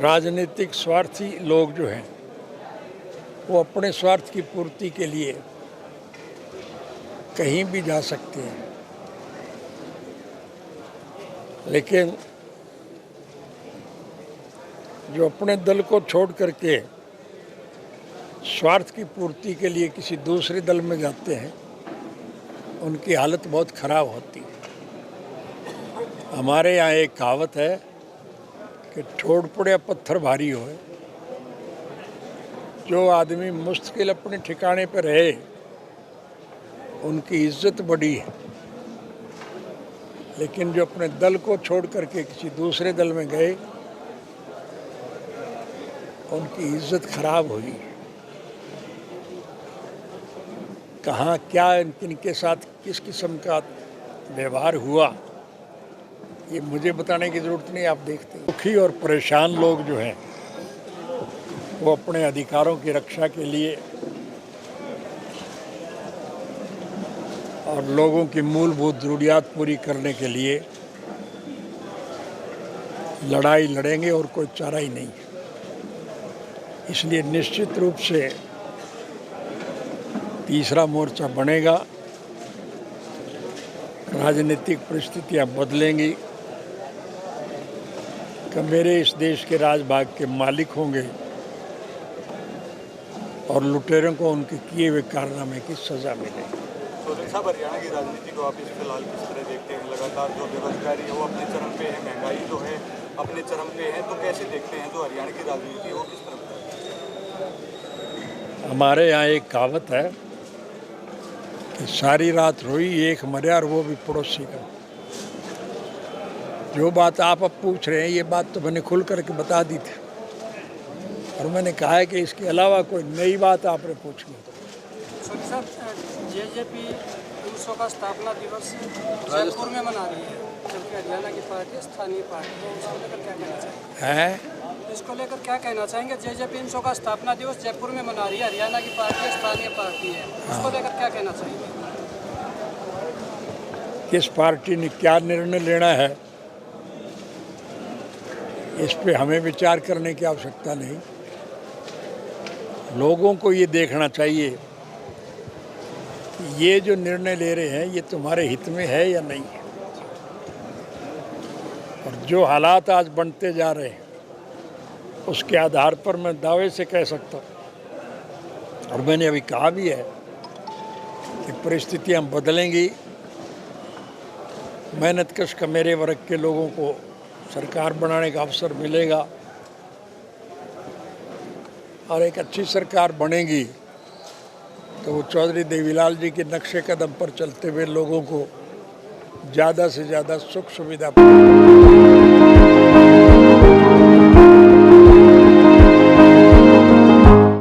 राजनीतिक स्वार्थी लोग जो हैं वो अपने स्वार्थ की पूर्ति के लिए कहीं भी जा सकते हैं, लेकिन जो अपने दल को छोड़ करके स्वार्थ की पूर्ति के लिए किसी दूसरे दल में जाते हैं उनकी हालत बहुत ख़राब होती है। हमारे यहाँ एक कहावत है कि ठोड़ पड़े पत्थर भारी होए। जो आदमी मुश्किल अपने ठिकाने पर रहे उनकी इज्जत बड़ी है, लेकिन जो अपने दल को छोड़ करके किसी दूसरे दल में गए उनकी इज्जत खराब हुई। कहाँ क्या इनके साथ किस किस्म का व्यवहार हुआ ये मुझे बताने की ज़रूरत नहीं, आप देखते हैं। दुखी और परेशान लोग जो हैं वो अपने अधिकारों की रक्षा के लिए और लोगों की मूलभूत ज़रूरियात पूरी करने के लिए लड़ाई लड़ेंगे और कोई चारा ही नहीं। इसलिए निश्चित रूप से तीसरा मोर्चा बनेगा, राजनीतिक परिस्थितियां बदलेंगी कि मेरे इस देश के राजभाग के मालिक होंगे और लुटेरों को उनके किए हुए कारनामे की सज़ा मिलेगी। चौधरी साहब, हरियाणा की राजनीति को आप इस फिलहाल किस तरह देखते हैं? लगातार जो बेरोजगारी है वो अपने चरम पे है, महंगाई जो है अपने चरम पे है, तो कैसे देखते हैं जो हरियाणा की राजनीति वो किस तरह? हमारे यहाँ एक कहावत है कि सारी रात रोई एक मरा और वो भी पड़ोसी का। जो बात आप अब पूछ रहे हैं ये बात तो मैंने खुल करके बता दी थी और मैंने कहा है कि इसके अलावा कोई नई बात आपने पूछनी। सर, जेजेपी 300 का स्थापना दिवस जयपुर में मना रही है, जबकि हरियाणा की पार्टी स्थानीय पार्टी है, उसको लेकर क्या कहना चाहेंगे? इसको लेकर क्या कहना चाहेंगे? जेजेपी 300 का स्थापना दिवस जयपुर में मना रही है, हरियाणा की पार्टी स्थानीय पार्टी है, उसको लेकर क्या कहना चाहेंगे? किस पार्टी ने क्या निर्णय लेना है इस पे हमें विचार करने की आवश्यकता नहीं। लोगों को ये देखना चाहिए कि ये जो निर्णय ले रहे हैं ये तुम्हारे हित में है या नहीं है। और जो हालात आज बनते जा रहे हैं उसके आधार पर मैं दावे से कह सकता हूँ और मैंने अभी कहा भी है कि परिस्थितियाँ बदलेंगी। मेहनतकश का मेरे वर्ग के लोगों को सरकार बनाने का अवसर मिलेगा और एक अच्छी सरकार बनेगी तो वो चौधरी देवीलाल जी के नक्शे कदम पर चलते हुए लोगों को ज़्यादा से ज़्यादा सुख सुविधा